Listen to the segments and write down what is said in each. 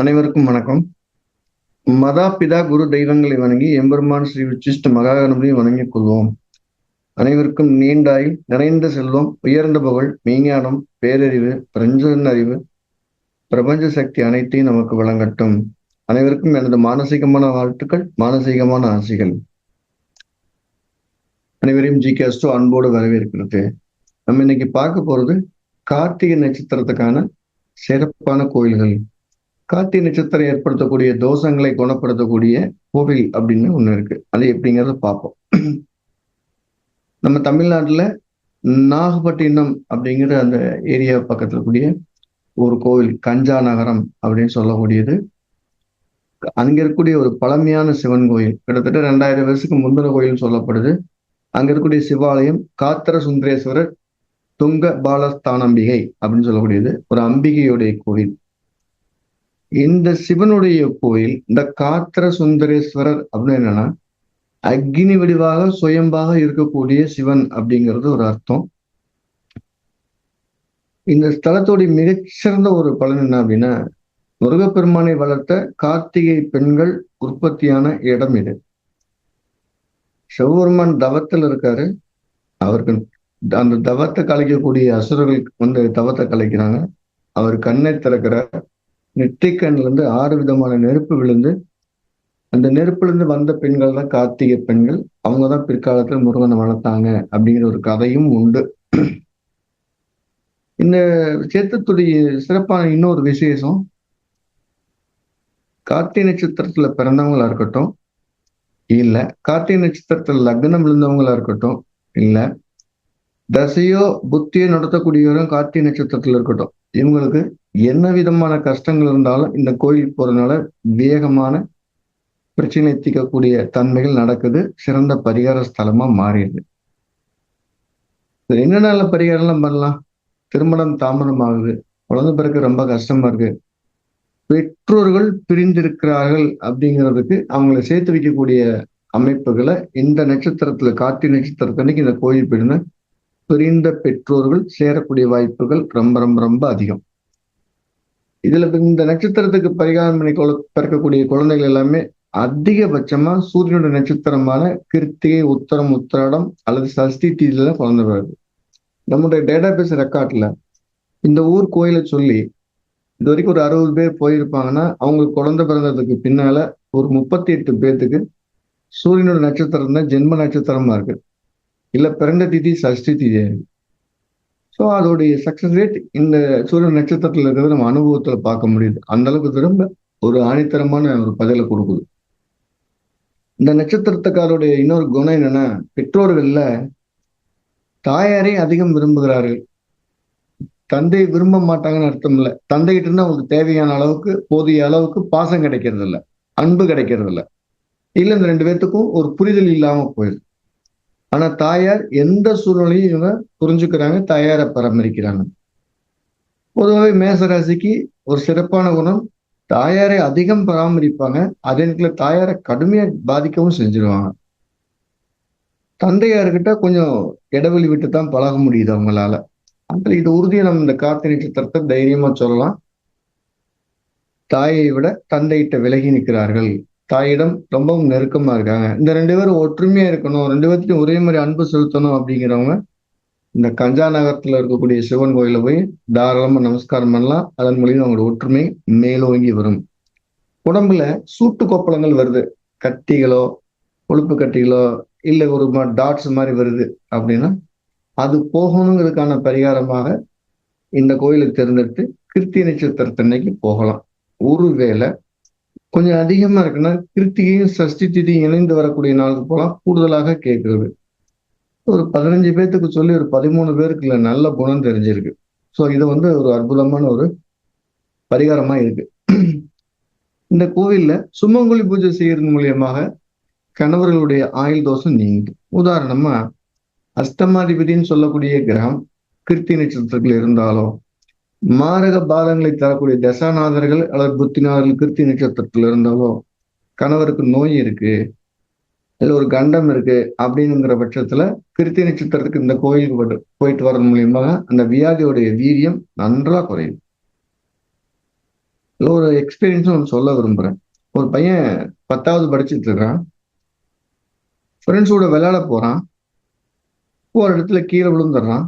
அனைவருக்கும் வணக்கம். மதா பிதா குரு தெய்வங்களை வணங்கி எம்பெருமான் ஸ்ரீ உச்சிஷ்ட மகாகணபதியை வணங்கிக் கொள்வோம். அனைவருக்கும் நீண்டாயில் நிறைந்த செல்வம், உயர்ந்த புகழ், மெய்ஞானம், பேரறிவு, பிரஞ்சன் அறிவு, பிரபஞ்ச சக்தி அனைத்தையும் நமக்கு வழங்கட்டும். அனைவருக்கும் எனது மானசீகமான வாழ்த்துக்கள், மானசீகமான ஆசைகள். அனைவரையும் ஜிகே அஸ்ட்ரோ அன்போடு வரவேற்கிறது. நம்ம இன்னைக்கு பார்க்க போறது கார்த்திகை நட்சத்திரத்துக்கான சிறப்பான கோயில்கள். கார்த்திகை நட்சத்திரம் ஏற்படுத்தக்கூடிய தோஷங்களை குணப்படுத்தக்கூடிய கோவில் அப்படின்னு ஒண்ணு இருக்கு. அது எப்படிங்கிறத பார்ப்போம். நம்ம தமிழ்நாட்டுல நாகப்பட்டினம் அப்படிங்கிற அந்த ஏரியா பக்கத்துல கூடிய ஒரு கோவில் கஞ்சா நகரம் அப்படின்னு சொல்லக்கூடியது. அங்க இருக்கக்கூடிய ஒரு பழமையான சிவன் கோயில், கிட்டத்தட்ட 2000 வருஷத்துக்கு முந்தின கோயில் சொல்லப்படுது. அங்க இருக்கக்கூடிய சிவாலயம் காத்திர சுந்தரேஸ்வரர் துங்க பாலஸ்தானம்பிகை அப்படின்னு சொல்லக்கூடியது ஒரு அம்பிகையுடைய கோவில். இந்த சிவனுடைய கோயில், இந்த காத்திர சுந்தரேஸ்வரர் அப்படின்னு என்னன்னா அக்னி வடிவாக சுயம்பாக இருக்கக்கூடிய சிவன் அப்படிங்கிறது ஒரு அர்த்தம். இந்த ஸ்தலத்துடைய மிகச்சிறந்த ஒரு பலன் என்ன அப்படின்னா, முருகப்பெருமானை வளர்த்த கார்த்திகை பெண்கள் உற்பத்தியான இடம் இது. சிவபெருமான் தவத்தில் இருக்காரு. அவருக்கு அந்த தவத்தை கலைக்கக்கூடிய அசுரர்கள் வந்து தவத்தை கலைக்கிறாங்க. அவர் கண்ணை திறக்கிறார். நெற்றிக்கண்ல இருந்து 6 விதமான நெருப்பு விழுந்து, அந்த நெருப்புல இருந்து வந்த பெண்கள் தான் கார்த்திகை பெண்கள். அவங்கதான் பிற்காலத்துல முருகனை வளர்த்தாங்க அப்படிங்கிற ஒரு கதையும் உண்டு. இந்த சேத்தத்துடைய சிறப்பான இன்னொரு விசேஷம், கார்த்திகை நட்சத்திரத்துல பிறந்தவங்களா இருக்கட்டும், இல்ல கார்த்திகை நட்சத்திரத்துல லக்னம் விழுந்தவங்களா இருக்கட்டும், இல்ல தசையோ புத்தியோ நடத்தக்கூடியவரும் கார்த்திகை நட்சத்திரத்துல இருக்கட்டும், இவங்களுக்கு என்ன விதமான கஷ்டங்கள் இருந்தாலும் இந்த கோயிலுக்கு போறதுனால வேகமான பிரச்சனை தீர்க்கக்கூடிய தன்மைகள் நடக்குது. சிறந்த பரிகார ஸ்தலமா மாறிடுது. என்னென்ன பரிகாரம்லாம் பண்ணலாம்? திருமணம் தாமதம் ஆகுது, குழந்தை பிறகு ரொம்ப கஷ்டமா இருக்கு, பெற்றோர்கள் பிரிந்திருக்கிறார்கள் அப்படிங்கிறதுக்கு அவங்களை சேர்த்து வைக்கக்கூடிய அமைப்புகளை இந்த நட்சத்திரத்துல கார்த்திகை நட்சத்திரத்தன்னைக்கு இந்த கோயில் போயிடுங்க. பிரிந்த பெற்றோர்கள் சேரக்கூடிய வாய்ப்புகள் ரொம்ப ரொம்ப ரொம்ப அதிகம். இதுல இந்த நட்சத்திரத்துக்கு பரிகாரம் பண்ணி பிறக்கக்கூடிய குழந்தைகள் எல்லாமே அதிகபட்சமா சூரியனுடைய நட்சத்திரமான கிருத்திகை, உத்தரம், உத்திராடம் அல்லது சஷ்டி தீதியில குழந்தை வருது. நம்முடைய டேட்டாபேஸ் ரெக்கார்ட்ல இந்த ஊர் கோயிலை சொல்லி இது வரைக்கும் ஒரு 60 பேர் போயிருப்பாங்கன்னா, அவங்களுக்கு குழந்தை பிறந்ததுக்கு பின்னால ஒரு 38 பேர்த்துக்கு சூரியனோட நட்சத்திரம் தான் ஜென்ம நட்சத்திரமா இருக்கு, இல்ல பிறந்த திதி சஷ்டி திதியா இருக்கு. ஸோ அதோடைய சக்சஸ் ரேட் இந்த சூரிய நட்சத்திரத்துல இருக்கிறத நம்ம அனுபவத்துல பார்க்க முடியுது. அந்த அளவுக்கு திரும்ப ஒரு ஆணித்தரமான ஒரு பதிலை கொடுக்குது. இந்த நட்சத்திரத்துக்காருடைய இன்னொரு குணம் என்னன்னா, பெற்றோர்கள்ல தாயாரே அதிகம் விரும்புகிறார்கள். தந்தை விரும்ப மாட்டாங்கன்னு அர்த்தம் இல்லை. தந்தைகிட்ட இருந்து அவங்களுக்கு தேவையான அளவுக்கு போதிய அளவுக்கு பாசம் கிடைக்கிறது இல்லை, அன்பு கிடைக்கிறது இல்லை. இல்ல இந்த 2 பேர்த்துக்கும் ஒரு புரிதல் இல்லாம போயிடுது. ஆனா தாயார் எந்த சூழ்நிலையும் இவங்க புரிஞ்சுக்கிறாங்க, தாயாரை பராமரிக்கிறாங்க. பொதுவாகவே மேசராசிக்கு ஒரு சிறப்பான குணம், தாயாரை அதிகம் பராமரிப்பாங்க. அதே நேரத்துல தாயாரை கடுமையா பாதிக்கவும் செஞ்சிருவாங்க. தந்தையார்கிட்ட கொஞ்சம் இடைவெளி விட்டு தான் பழக முடியுது அவங்களால. அதுல இது உறுதியை நம்ம இந்த கார்த்திகை நட்சத்திரத்தை தைரியமா சொல்லலாம். தாயை விட தந்தையிட்ட விலகி நிற்கிறார்கள், தாயிடம் ரொம்பவும் நெருக்கமா இருக்காங்க. இந்த 2 பேரும் ஒற்றுமையா இருக்கணும், 2 பேர்த்தையும் ஒரே மாதிரி அன்பு செலுத்தணும் அப்படிங்கிறவங்க இந்த கஞ்சா நகரத்துல இருக்கக்கூடிய சிவன் கோயில போய் தாராளமா நமஸ்காரம் பண்ணலாம். அதன் மூலியம் அவங்களோட ஒற்றுமை மேலோங்கி வரும். உடம்புல சூட்டு கொப்பளங்கள் வருது, கட்டிகளோ கொழுப்பு கட்டிகளோ இல்ல ஒரு டாட்ஸ் மாதிரி வருது அப்படின்னா, அது போகணுங்கிறதுக்கான பரிகாரமாக இந்த கோயிலுக்கு தேர்ந்தெடுத்து கிருத்திகை நட்சத்திரத்தன்னைக்கு போகலாம். ஒருவேளை கொஞ்சம் அதிகமா இருக்குன்னா கிருத்திகையும் சஷ்டி திதியும் இணைந்து வரக்கூடிய நாளுக்கு போகலாம். கூடுதலாக கேட்கிறது ஒரு 15 பேர்த்துக்கு சொல்லி ஒரு 13 பேருக்கு நல்ல குணம் தெரிஞ்சிருக்கு. ஸோ இது வந்து ஒரு அற்புதமான ஒரு பரிகாரமா இருக்கு. இந்த கோவில்ல சுமங்கலி பூஜை செய்யறது மூலியமாக கணவர்களுடைய ஆயுள் தோஷம் நீங்குது. உதாரணமா அஷ்டமாதிபதினு சொல்லக்கூடிய கிரகம் கிருத்திகை நட்சத்திரத்தில் இருந்தாலோ, மாரக பாதங்களை தரக்கூடிய தசாநாதர்கள் அல்லது புத்திநாதர்கள் கிருத்திகை நட்சத்திரத்தில் இருந்தாலோ, கணவருக்கு நோய் இருக்கு இல்ல ஒரு கண்டம் இருக்கு அப்படிங்கிற பட்சத்துல கிருத்திகை நட்சத்திரத்துக்கு இந்த கோயிலுக்கு போயிட்டு வர்றது மூலியமாக அந்த வியாதியோடைய வீரியம் நன்றா குறையும். ஒரு எக்ஸ்பீரியன்ஸும் ஒன்று சொல்ல விரும்புறேன். ஒரு பையன் 10வது படிச்சுட்டு இருக்கான். ஃப்ரெண்ட்ஸோட விளையாட போறான். ஒரு இடத்துல கீழே விழுந்துடுறான்.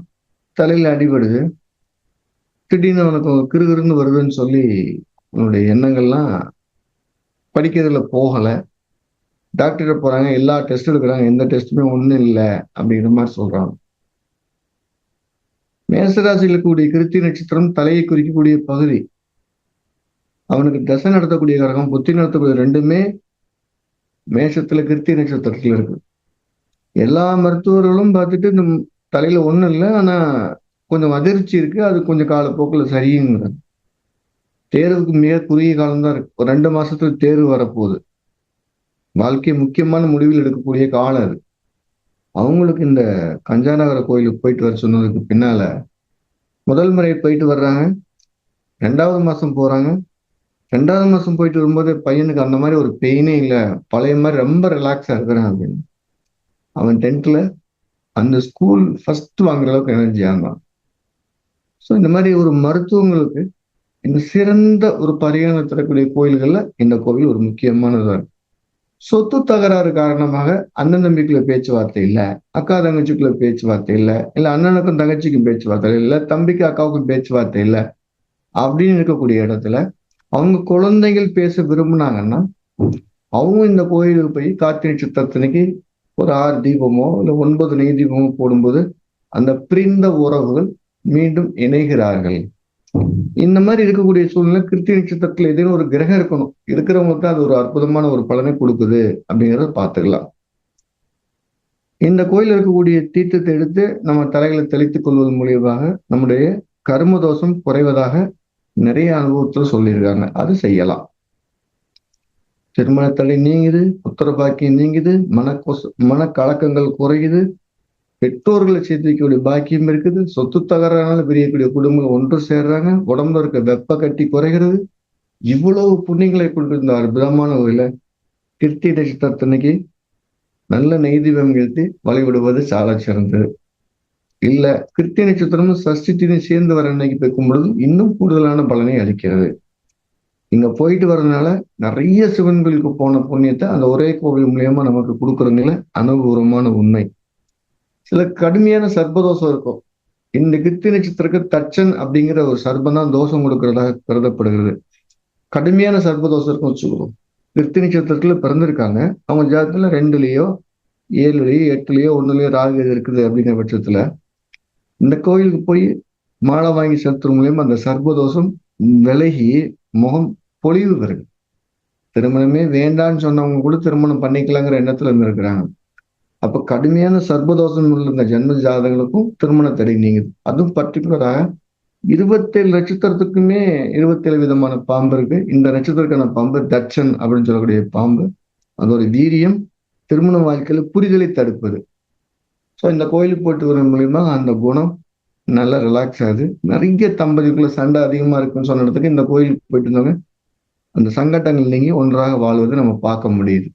தலையில அடிபடுது. திடீர்னு அவனுக்கு கிறுகிறுன்னு வருதுன்னு சொல்லி அவனுடைய எண்ணங்கள்லாம் படிக்கிறதுல போகல. டாக்டர்கிட்ட போறாங்க. எல்லா டெஸ்ட் எடுக்குறாங்க. எந்த டெஸ்ட்டுமே ஒண்ணும் இல்ல அப்படிங்கிற மாதிரி சொல்றாங்க. மேசராசியில் இருக்கக்கூடிய கிருத்திகை நட்சத்திரம் தலையை குறிக்கக்கூடிய பகுதி. அவனுக்கு தசை நடத்தக்கூடிய கிரகம், புத்தி நடத்தக்கூடிய ரெண்டுமே மேஷத்துல கிருத்திகை நட்சத்திரத்துல இருக்கு. எல்லா மருத்துவர்களும் பார்த்துட்டு இந்த தலையில ஒண்ணும் இல்லை, ஆனா கொஞ்சம் அதிர்ச்சி இருக்கு, அது கொஞ்சம் காலப்போக்கில் சரியுங்கிறாங்க. தேர்வுக்கு மிக குறுகிய காலம்தான் இருக்கு. ஒரு 2 மாசத்துல தேர்வு வரப்போகுது. வாழ்க்கை முக்கியமான முடிவில் எடுக்கக்கூடிய காலம் அது. அவங்களுக்கு இந்த கஞ்சாநகர கோயிலுக்கு போயிட்டு வர சொன்னதுக்கு பின்னால முதல் முறை போயிட்டு வர்றாங்க. 2வது மாசம் போறாங்க. 2வது மாசம் போயிட்டு வரும்போது பையனுக்கு அந்த மாதிரி ஒரு பெயினே இல்லை, பழைய மாதிரி ரொம்ப ரிலாக்ஸா இருக்கிறான் அப்படின்னு. அவன் 10th அந்த ஸ்கூல் ஃபர்ஸ்ட் வாங்குற அளவுக்கு எனர்ஜியா இருந்தான். ஸோ இந்த மாதிரி ஒரு மருத்துவங்களுக்கு இந்த சிறந்த ஒரு பரிகாரம் தரக்கூடிய கோயில்கள்ல இந்த கோவில் ஒரு முக்கியமானதா இருக்கு. சொத்து தகராறு காரணமாக அண்ணன் தம்பிக்குள்ள பேச்சுவார்த்தை இல்ல, அக்கா தங்கச்சிக்குள்ள பேச்சுவார்த்தை இல்ல, இல்ல அண்ணனுக்கும் தங்கச்சிக்கும் பேச்சுவார்த்தை இல்ல, தம்பிக்கு அக்காவுக்கும் பேச்சுவார்த்தை இல்ல அப்படின்னு இருக்கக்கூடிய இடத்துல அவங்க குழந்தைகள் பேச விரும்புனாங்கன்னா அவங்க இந்த கோயிலுக்கு போய் கார்த்திகை நட்சத்திரத்தன்னைக்கு ஒரு 6 தீபமோ இல்ல 9 நெய் தீபமோ போடும்போது அந்த பிரிந்த உறவுகள் மீண்டும் இணைகிறார்கள். இந்த மாதிரி இருக்கக்கூடிய சூழ்நிலை கிருத்திகை நட்சத்திரத்துல ஏதேனும் ஒரு கிரகம் இருக்கணும். இருக்கிறவங்களுக்கு தான் அது ஒரு அற்புதமான ஒரு பலனை கொடுக்குது அப்படிங்கிறத பார்த்துக்கலாம். இந்த கோயில் இருக்கக்கூடிய தீர்த்தத்தை எடுத்து நம்ம தலைகளை தெளித்துக் கொள்வது மூலியமாக நம்முடைய கர்ம தோஷம் குறைவதாக நிறைய அனுபவத்துல சொல்லியிருக்காங்க. அது செய்யலாம். திருமண தடை நீங்குது, புத்திர பாக்கியம் நீங்குது, மனக்கலக்கங்கள் குறையுது, பெற்றோர்களை சேர்த்து வைக்கக்கூடிய பாக்கியம் இருக்குது, சொத்து தகராறுனால பிரியக்கூடிய குடும்பங்கள் ஒன்று சேர்றாங்க, உடம்புல இருக்க வெப்ப கட்டி குறைகிறது. இவ்வளவு புண்ணியங்களை கொண்டிருந்த அற்புதமான வகையில கிருத்திகை நட்சத்திரத்தன்னைக்கு நல்ல நெய்தீபம் ஏற்றி வழிபடுவது சால சிறந்தது. இல்ல கிருத்திகை நட்சத்திரமும் சஷ்டி தீதி சேர்ந்து வர அன்னைக்கு போய்க்கும் பொழுது இன்னும் கூடுதலான பலனை அளிக்கிறது. இங்க போயிட்டு வர்றதுனால நிறைய சிவன் கோயிலுக்கு போன புண்ணியத்தை அந்த ஒரே கோவில் மூலியமா நமக்கு கொடுக்குறதுல அனுபவமான உண்மை. சில கடுமையான சர்ப்பதோஷம் இருக்கும். இந்த கிருத்திகை நட்சத்திரத்துக்கு தச்சன் அப்படிங்கிற ஒரு சர்ப்பம் தான் தோஷம் கொடுக்கறதாக கருதப்படுகிறது. கடுமையான சர்ப்பதோஷம் இருக்கும் வச்சுக்கணும். கிருத்திகை நட்சத்திரத்துல பிறந்திருக்காங்க, அவங்க ஜாதகத்துல 2லயோ 7லயோ 8லயோ 1லயோ ராகு இருக்குது அப்படிங்கிற பட்சத்துல இந்த கோயிலுக்கு போய் மாலை வாங்கி செலுத்துற மூலியமா அந்த சர்ப்பதோஷம் விலகி முகம் பொலிவு வருது. திருமணமே வேண்டான்னு சொன்னவங்க கூட திருமணம் பண்ணிக்கலாங்கிற எண்ணத்துல இருந்திருக்கிறாங்க. அப்ப கடுமையான சர்ப்பதோஷம் உள்ள இந்த ஜென்ம ஜாதகங்களுக்கும் திருமண தடை நீங்குது. அதுவும் பர்டிகுலராக 27 நட்சத்திரத்துக்குமே 27 விதமான பாம்பு இருக்கு. இந்த நட்சத்திரக்கான பாம்பு தட்சன் அப்படின்னு சொல்லக்கூடிய பாம்பு. அதோட வீரியம் திருமண வாழ்க்கையில புரிதலை தடுப்பது. ஸோ இந்த கோயிலுக்கு போட்டு வர மூலியமா அந்த குணம் நல்லா ரிலாக்ஸ் ஆகுது. நிறைய தம்பதிக்குள்ள சண்டை அதிகமா இருக்குன்னு சொன்ன இடத்துக்கு இந்த கோயிலுக்கு போயிட்டு இருந்தவங்க அந்த சங்கட்டங்கள் நீங்கி ஒன்றாக வாழ்வதை நம்ம பார்க்க முடியுது.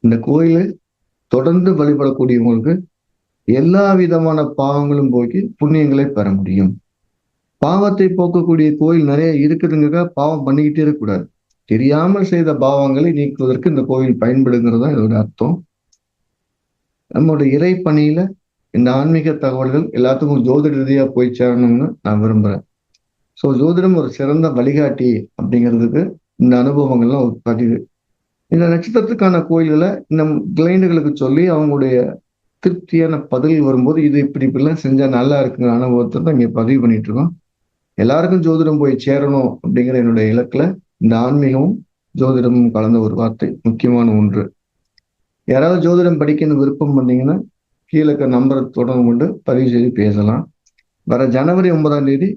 இந்த கோயிலை தொடர்ந்து வழிபடக்கூடியவங்களுக்கு எல்லா விதமான பாவங்களும் போக்கி புண்ணியங்களை பெற முடியும். பாவத்தை போக்கக்கூடிய கோயில் நிறைய இருக்குதுங்க, பாவம் பண்ணிக்கிட்டே இருக்கக்கூடாது. தெரியாமல் செய்த பாவங்களை நீக்குவதற்கு இந்த கோயில் பயன்படுங்கிறதா இதோட அர்த்தம். நம்மளுடைய இறை பணியில இந்த ஆன்மீக தகவல்கள் எல்லாத்துக்கும் ஜோதிட ரீதியா போய் சேரணும்னு நான் விரும்புறேன். ஸோ ஜோதிடம் ஒரு சிறந்த வழிகாட்டி அப்படிங்கிறதுக்கு இந்த அனுபவங்கள்லாம் ஒரு பதிவு. இந்த நட்சத்திரத்துக்கான கோயில்களை இந்த கிளைண்டுகளுக்கு சொல்லி அவங்களுடைய திருப்தியான பதில் வரும்போது இது இப்படிலாம் செஞ்சா நல்லா இருக்குங்கிற அனுபவத்தை தான் இங்க பதிவு பண்ணிட்டு இருக்கோம். எல்லாருக்கும் ஜோதிடம் போய் சேரணும் அப்படிங்கிற என்னுடைய இலக்குல இந்த ஆன்மீகமும் ஜோதிடமும் கலந்த ஒரு வார்த்தை முக்கியமான ஒன்று. யாராவது ஜோதிடம் படிக்கணும்னு விருப்பம் பண்ணீங்கன்னா கீழே நம்பரை தொடர்பு கொண்டு பதிவு செய்து பேசலாம். வர ஜனவரி 9ஆம் தேதி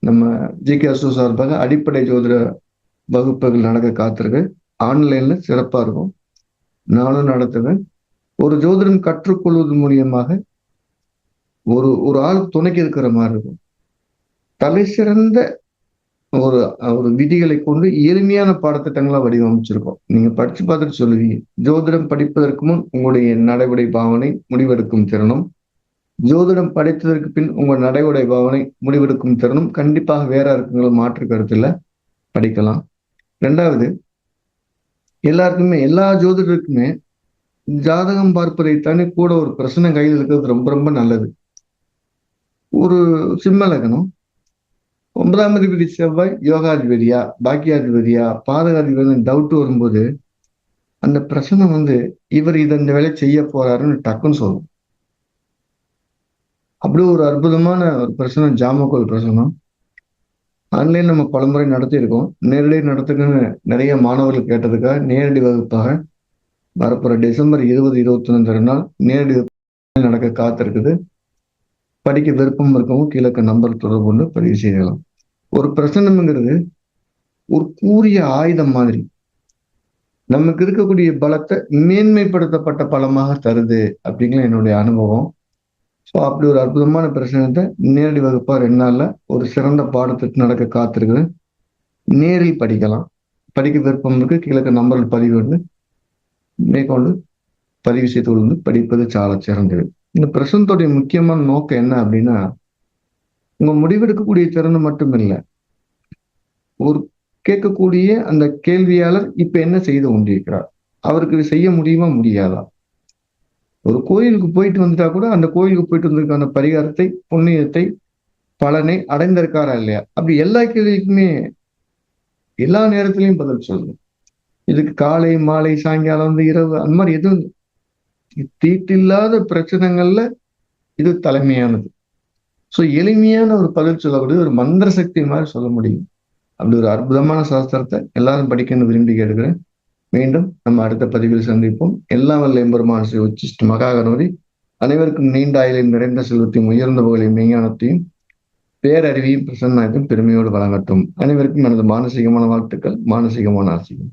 நம்ம ஜிகே அசு சார்பாக அடிப்படை ஜோதிட வகுப்புகள் நடக்க காத்திருக்கு. ஆன்லைன்ல சிறப்பா இருக்கும். நானும் நடத்துவேன். ஒரு ஜோதிடம் கற்றுக்கொள்வது மூலியமாக ஒரு ஒரு ஆள் துணைக்கு இருக்கிற மாதிரி இருக்கும். தலை சிறந்த ஒரு ஒரு விதிகளை கொண்டு எளிமையான பாடத்திட்டங்களா வடிவமைச்சிருக்கோம். நீங்க படிச்சு பார்த்துட்டு சொல்லுவீங்க. ஜோதிடம் படிப்பதற்கு முன் உங்களுடைய நடைமுறை பாவனை முடிவெடுக்கும் திறனும், ஜோதிடம் படித்ததற்கு பின் உங்கள் நடைமுறை பாவனை முடிவெடுக்கும் திறனும் கண்டிப்பாக வேற இருக்குங்கிற மாற்று கருத்து இல்லை. படிக்கலாம். 2வது, எல்லாருக்குமே எல்லா ஜோதிடருக்குமே ஜாதகம் பார்ப்பதைத்தானே கூட ஒரு பிரசனம் கையில் இருக்கிறது ரொம்ப ரொம்ப நல்லது. ஒரு சிம்ம லக்னம், 9ஆம் அதிபதி செவ்வாய் யோகாதிபதியா, பாக்கியாதிபதியா, பாதகாதிபதினு டவுட் வரும்போது, அந்த பிரசனம் இவர் இந்த வேலை செய்ய போறாருன்னு டக்குன்னு சொல்லும். அப்படி ஒரு அற்புதமான ஒரு பிரசனம் ஜாமக்கோல் பிரசனம். ஆன்லைன் நம்ம பலமுறை நடத்தியிருக்கோம். நேரடி நடத்துக்குன்னு நிறைய மாணவர்கள் கேட்டதுக்காக நேரடி வகுப்பாக வரப்போற டிசம்பர் 20, 21 நாள் நேரடி வகுப்பு நடக்க காத்திருக்குது. படிக்க விருப்பம் இருக்கவும் கீழே இருக்க நம்பர் தொடர்பு கொண்டு பதிவு செய்யலாம். ஒரு பிரசனம்ங்கிறது ஒரு கூரிய ஆயுதம் மாதிரி. நமக்கு இருக்கக்கூடிய பலத்தை மேன்மைப்படுத்தப்பட்ட பலமாக தருது அப்படிங்கிற என்னுடைய அனுபவம். ஸோ அப்படி ஒரு அற்புதமான பிரசனத்தை நேரடி வகுப்பா 2 நாள்ல ஒரு சிறந்த பாடத்திட்டு நடக்க காத்திருக்குது. நேரில் படிக்கலாம். படிக்க விருப்பம் இருக்கு கீழே இருக்க நம்பரில் பதிவு கொண்டு மேற்கொண்டு பதிவு செய்து கொண்டு படிப்பது சால சிறந்தது. இந்த பிரசனத்துடைய முக்கியமான நோக்கம் என்ன அப்படின்னா, உங்க முடிவெடுக்கக்கூடிய திறன் மட்டும் இல்லை, ஒரு கேட்கக்கூடிய அந்த கேள்வியாளர் இப்ப என்ன செய்து கொண்டிருக்கிறார், அவருக்கு செய்ய முடியுமா முடியாதா? ஒரு கோயிலுக்கு போயிட்டு வந்துட்டா கூட அந்த கோயிலுக்கு போயிட்டு வந்ததுக்கான பரிகாரத்தை, புண்ணியத்தை, பலனை அடைந்திருக்காரா இல்லையா? அப்படி எல்லா கேள்விக்குமே எல்லா நேரத்திலையும் பதில் சொல்லணும். இதுக்கு காலை, மாலை, சாயங்காலம், இரவு அந்த மாதிரி எதுவும் தீட்டில்லாத பிரச்சனைகள்ல இது தலைமையானது. சோ எளிமையான ஒரு பதில் சொல்லக்கூடிய ஒரு மந்திர சக்தி மாதிரி சொல்ல முடியும். அப்படி ஒரு அற்புதமான சாஸ்திரத்தை எல்லாரும் படிக்கணும்னு விரும்பி கேட்கிறேன். மீண்டும் நம்ம அடுத்த பதிவில் சந்திப்போம். எல்லாம் வல்ல எம்பெருமான் ஸ்ரீ உச்சிஷ்ட மகாகணபதி அனைவருக்கும் நீண்ட ஆயுளையும் நிறைந்த செல்வத்தையும் உயர்ந்த புகழையும் மெய்ஞானத்தையும் பேரறிவையும் பிரசன்னாயத்தையும் பெருமையோடு வழங்கட்டும். அனைவருக்கும் எனது மானசீகமான வாழ்த்துக்கள், மானசீகமான ஆசைகள்.